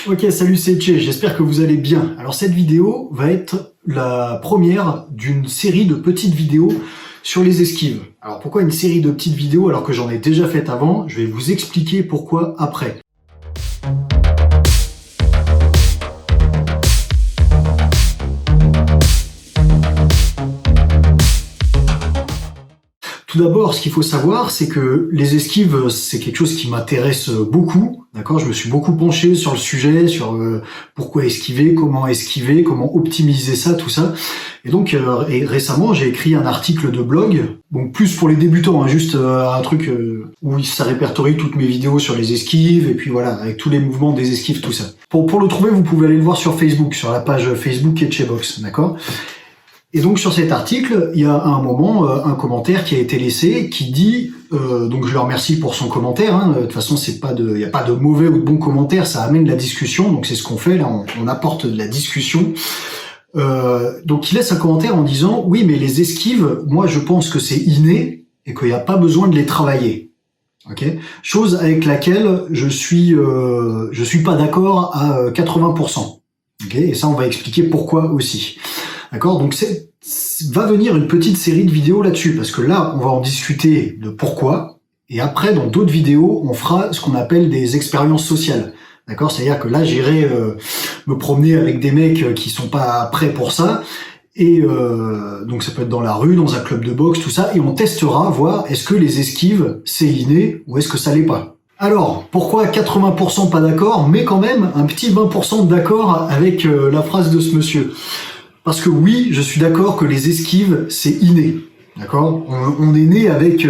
Ok, salut, c'est Tché, j'espère que vous allez bien. Alors cette vidéo va être la première d'une série de petites vidéos sur les esquives. Alors pourquoi une série de petites vidéos alors que j'en ai déjà fait avant? Je vais vous expliquer pourquoi après. Tout d'abord, ce qu'il faut savoir, c'est que les esquives, c'est quelque chose qui m'intéresse beaucoup. D'accord, je me suis beaucoup penché sur le sujet, sur pourquoi esquiver, comment optimiser ça, tout ça. Et donc, récemment, j'ai écrit un article de blog, donc plus pour les débutants, hein, juste un truc où ça répertorie toutes mes vidéos sur les esquives, et puis voilà, avec tous les mouvements des esquives, tout ça. Pour le trouver, vous pouvez aller le voir sur Facebook, sur la page Facebook Etchebox, d'accord ? Et donc sur cet article, il y a à un moment un commentaire qui a été laissé qui dit, donc je le remercie pour son commentaire, hein, de toute façon il n'y a pas de mauvais ou de bons commentaires, ça amène la discussion, donc c'est ce qu'on fait là, on apporte de la discussion. Donc il laisse un commentaire en disant, oui mais les esquives, moi je pense que c'est inné et qu'il n'y a pas besoin de les travailler. Okay, chose avec laquelle je suis pas d'accord à 80%. Okay, et ça on va expliquer pourquoi aussi. D'accord, donc va venir une petite série de vidéos là-dessus, parce que là, on va en discuter de pourquoi, et après, dans d'autres vidéos, on fera ce qu'on appelle des expériences sociales. D'accord, c'est-à-dire que là, j'irai me promener avec des mecs qui sont pas prêts pour ça, et donc ça peut être dans la rue, dans un club de boxe, tout ça, et on testera, voir est-ce que les esquives, c'est inné, ou est-ce que ça l'est pas. Alors, pourquoi 80% pas d'accord, mais quand même un petit 20% d'accord avec la phrase de ce monsieur? Parce que oui, je suis d'accord que les esquives, c'est inné. D'accord ? On est né avec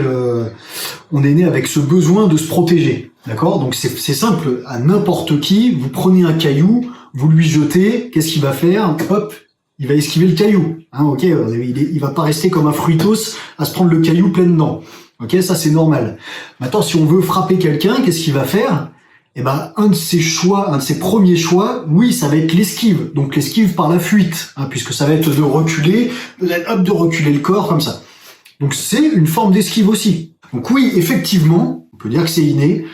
ce besoin de se protéger. D'accord ? Donc c'est simple, à n'importe qui, vous prenez un caillou, vous lui jetez, qu'est-ce qu'il va faire ? Hop, il va esquiver le caillou. Hein, ok, il va pas rester comme un fruitos à se prendre le caillou plein dedans. Ok, ça c'est normal. Maintenant, si on veut frapper quelqu'un, qu'est-ce qu'il va faire ? Eh ben, un de ses premiers choix, oui, ça va être l'esquive. Donc l'esquive par la fuite, hein, puisque ça va être de reculer le corps comme ça. Donc c'est une forme d'esquive aussi. Donc oui, effectivement, on peut dire que c'est inné,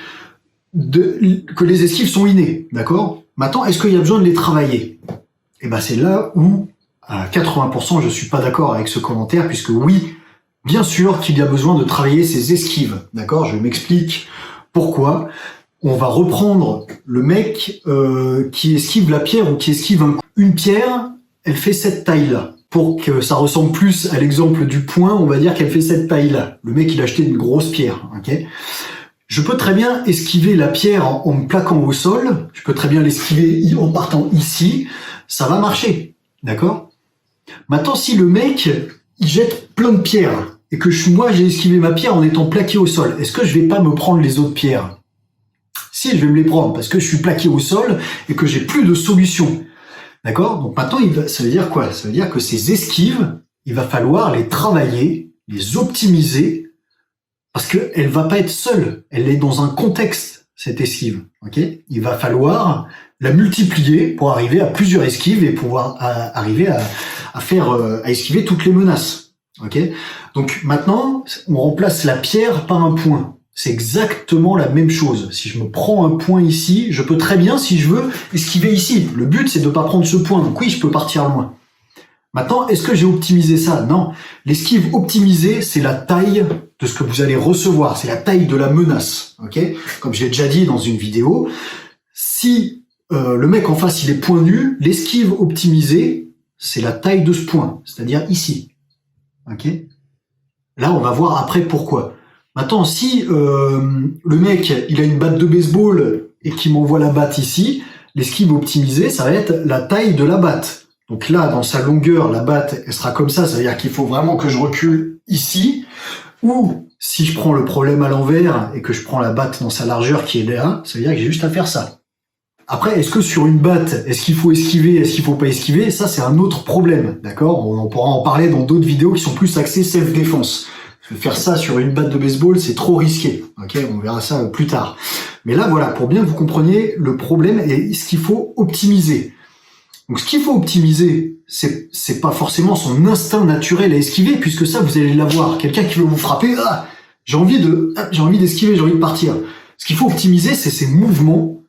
que les esquives sont innées, d'accord ? Maintenant, est-ce qu'il y a besoin de les travailler ? Eh ben c'est là où, à 80%, je suis pas d'accord avec ce commentaire, puisque oui, bien sûr qu'il y a besoin de travailler ces esquives, d'accord ? Je m'explique pourquoi. On va reprendre le mec qui esquive la pierre ou qui esquive un coup. Une pierre, elle fait cette taille-là. Pour que ça ressemble plus à l'exemple du poing, on va dire qu'elle fait cette taille-là. Le mec, il a acheté une grosse pierre. Okay, je peux très bien esquiver la pierre en me plaquant au sol. Je peux très bien l'esquiver en partant ici. Ça va marcher. D'accord ? Maintenant, si le mec, il jette plein de pierres et que moi, j'ai esquivé ma pierre en étant plaqué au sol, est-ce que je vais pas me prendre les autres pierres ? Si, je vais me les prendre parce que je suis plaqué au sol et que j'ai plus de solution. D'accord ? Donc maintenant, ça veut dire quoi ? Ça veut dire que ces esquives, il va falloir les travailler, les optimiser, parce qu'elle va pas être seule. Elle est dans un contexte, cette esquive. Ok ? Il va falloir la multiplier pour arriver à plusieurs esquives et pouvoir arriver à esquiver toutes les menaces. Ok ? Donc maintenant, on remplace la pierre par un point. C'est exactement la même chose. Si je me prends un point ici, je peux très bien, si je veux, esquiver ici. Le but, c'est de ne pas prendre ce point. Donc oui, je peux partir loin. Maintenant, est-ce que j'ai optimisé ça ? Non. L'esquive optimisée, c'est la taille de ce que vous allez recevoir. C'est la taille de la menace. Ok ? Comme je l'ai déjà dit dans une vidéo, si le mec en face, il est point nu, l'esquive optimisée, c'est la taille de ce point. C'est-à-dire ici. Ok ? Là, on va voir après pourquoi. Maintenant, si le mec, il a une batte de baseball et qu'il m'envoie la batte ici, l'esquive optimisée, ça va être la taille de la batte. Donc là, dans sa longueur, la batte, elle sera comme ça. Ça veut dire qu'il faut vraiment que je recule ici. Ou si je prends le problème à l'envers et que je prends la batte dans sa largeur qui est là, ça veut dire que j'ai juste à faire ça. Après, est-ce que sur une batte, est-ce qu'il faut esquiver, est-ce qu'il faut pas esquiver ? Ça, c'est un autre problème, d'accord ? On pourra en parler dans d'autres vidéos qui sont plus axées self-défense. Faire ça sur une batte de baseball, c'est trop risqué. Ok, on verra ça plus tard. Mais là, voilà, pour bien que vous compreniez le problème et ce qu'il faut optimiser. Donc, ce qu'il faut optimiser, c'est pas forcément son instinct naturel à esquiver, puisque ça, vous allez l'avoir. Quelqu'un qui veut vous frapper, j'ai envie d'esquiver, j'ai envie de partir. Ce qu'il faut optimiser, c'est ses mouvements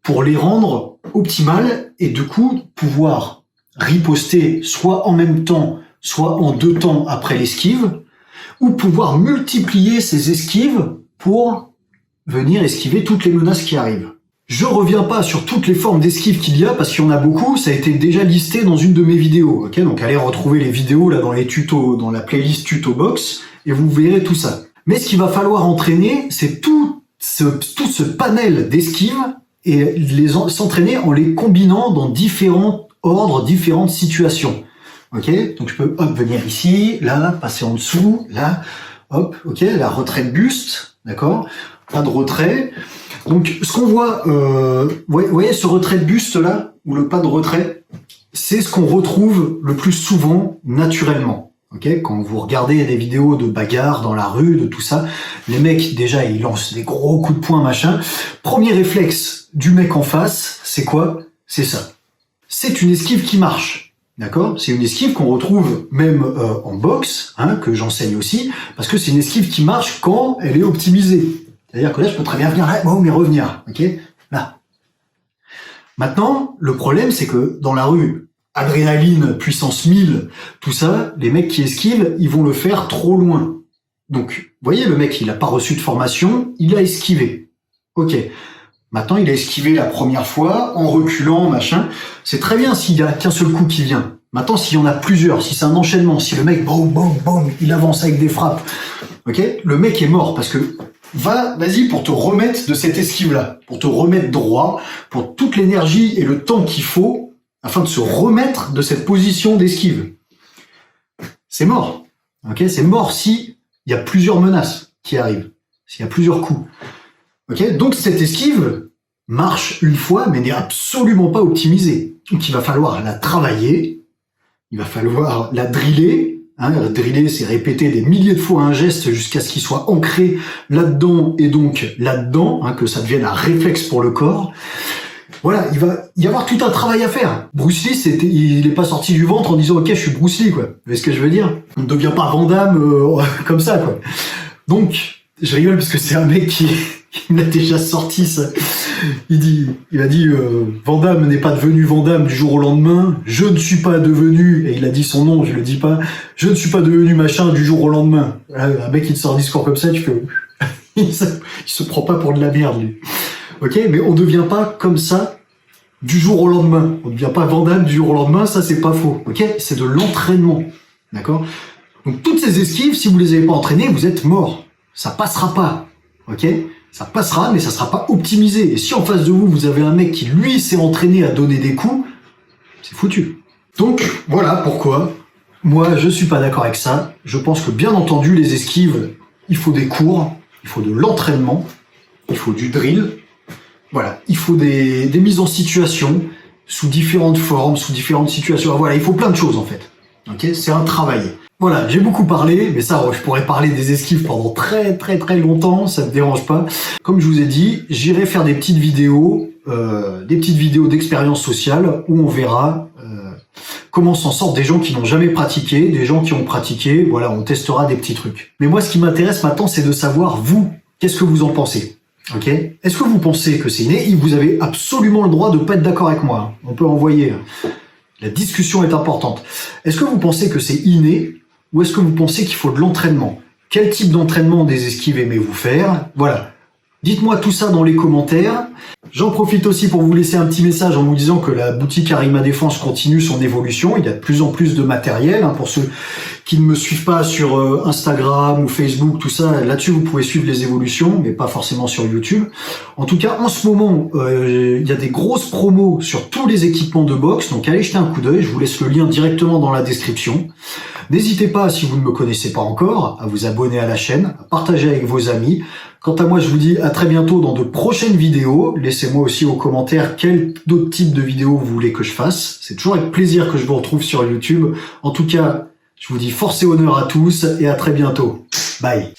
pour les rendre optimales et du coup pouvoir riposter soit en même temps, soit en 2 temps après l'esquive, ou pouvoir multiplier ces esquives pour venir esquiver toutes les menaces qui arrivent. Je reviens pas sur toutes les formes d'esquive qu'il y a parce qu'il y en a beaucoup, ça a été déjà listé dans une de mes vidéos, ok? Donc allez retrouver les vidéos là dans les tutos, dans la playlist tuto box et vous verrez tout ça. Mais ce qu'il va falloir entraîner, c'est tout ce panel d'esquives et s'entraîner en les combinant dans différents ordres, différentes situations. Ok, donc je peux venir ici, là, passer en dessous, là, hop, ok, la retrait de buste, d'accord, pas de retrait. Donc ce qu'on voit, vous voyez ce retrait de buste là, ou le pas de retrait, c'est ce qu'on retrouve le plus souvent naturellement. Ok, quand vous regardez des vidéos de bagarre dans la rue, de tout ça, les mecs déjà ils lancent des gros coups de poing machin. Premier réflexe du mec en face, c'est quoi? C'est ça. C'est une esquive qui marche. D'accord? C'est une esquive qu'on retrouve même en boxe, hein, que j'enseigne aussi, parce que c'est une esquive qui marche quand elle est optimisée. C'est-à-dire que là, je peux très bien venir là, mais revenir, ok? Là. Maintenant, le problème, c'est que dans la rue, adrénaline, puissance 1000, tout ça, les mecs qui esquivent, ils vont le faire trop loin. Donc, vous voyez, le mec, il n'a pas reçu de formation, il a esquivé. Ok. Maintenant, il a esquivé la première fois, en reculant, machin. C'est très bien s'il y a qu'un seul coup qui vient. Maintenant, s'il y en a plusieurs, si c'est un enchaînement, si le mec, boum, boum, boum, il avance avec des frappes, ok, le mec est mort parce que vas-y pour te remettre de cette esquive-là, pour te remettre droit, pour toute l'énergie et le temps qu'il faut afin de se remettre de cette position d'esquive. C'est mort, ok, c'est mort si il y a plusieurs menaces qui arrivent, s'il y a plusieurs coups. Ok, donc cette esquive marche une fois, mais n'est absolument pas optimisée. Donc il va falloir la travailler, il va falloir la driller. Hein, driller, c'est répéter des milliers de fois un geste jusqu'à ce qu'il soit ancré là-dedans et donc là-dedans, hein, que ça devienne un réflexe pour le corps. Voilà, il va y avoir tout un travail à faire. Bruce Lee, il est pas sorti du ventre en disant « Ok, je suis Bruce Lee », quoi. Vous voyez ce que je veux dire? On ne devient pas Van Damme comme ça, quoi. Donc, je rigole parce que c'est un mec qui l'a déjà sorti, ça. Il a dit Van Damme n'est pas devenu Van Damme du jour au lendemain. Je ne suis pas devenu, et il a dit son nom, je le dis pas. Je ne suis pas devenu machin du jour au lendemain. Un mec qui te sort un discours comme ça, tu peux. il se prend pas pour de la merde, lui. Ok, mais on devient pas comme ça du jour au lendemain. On devient pas Van Damme du jour au lendemain, ça c'est pas faux. Ok, c'est de l'entraînement, d'accord. Donc toutes ces esquives, si vous les avez pas entraînées, vous êtes mort. Ça passera pas, ok. Ça passera, mais ça sera pas optimisé. Et si en face de vous, vous avez un mec qui, lui, s'est entraîné à donner des coups, c'est foutu. Donc, voilà pourquoi moi, je suis pas d'accord avec ça. Je pense que, bien entendu, les esquives, il faut des cours, il faut de l'entraînement, il faut du drill. Voilà, il faut des mises en situation, sous différentes formes, sous différentes situations. Voilà, il faut plein de choses, en fait. Ok, c'est un travail. Voilà, j'ai beaucoup parlé, mais ça, je pourrais parler des esquives pendant très longtemps, ça me dérange pas. Comme je vous ai dit, j'irai faire des petites vidéos d'expérience sociale où on verra comment s'en sortent des gens qui n'ont jamais pratiqué, des gens qui ont pratiqué, voilà, on testera des petits trucs. Mais moi, ce qui m'intéresse maintenant, c'est de savoir, vous, qu'est-ce que vous en pensez? Ok? Est-ce que vous pensez que c'est inné? Vous avez absolument le droit de pas être d'accord avec moi. On peut envoyer. La discussion est importante. Est-ce que vous pensez que c'est inné? Ou est-ce que vous pensez qu'il faut de l'entraînement? Quel type d'entraînement des esquives aimez-vous faire? Voilà. Dites-moi tout ça dans les commentaires. J'en profite aussi pour vous laisser un petit message en vous disant que la boutique Arima Défense continue son évolution. Il y a de plus en plus de matériel. Pour ceux qui ne me suivent pas sur Instagram ou Facebook, tout ça, là-dessus vous pouvez suivre les évolutions, mais pas forcément sur YouTube. En tout cas, en ce moment, il y a des grosses promos sur tous les équipements de boxe. Donc allez jeter un coup d'œil. Je vous laisse le lien directement dans la description. N'hésitez pas, si vous ne me connaissez pas encore, à vous abonner à la chaîne, à partager avec vos amis. Quant à moi, je vous dis à très bientôt dans de prochaines vidéos. Laissez-moi aussi aux commentaires quel d'autres types de vidéos vous voulez que je fasse. C'est toujours avec plaisir que je vous retrouve sur YouTube. En tout cas, je vous dis force et honneur à tous et à très bientôt. Bye.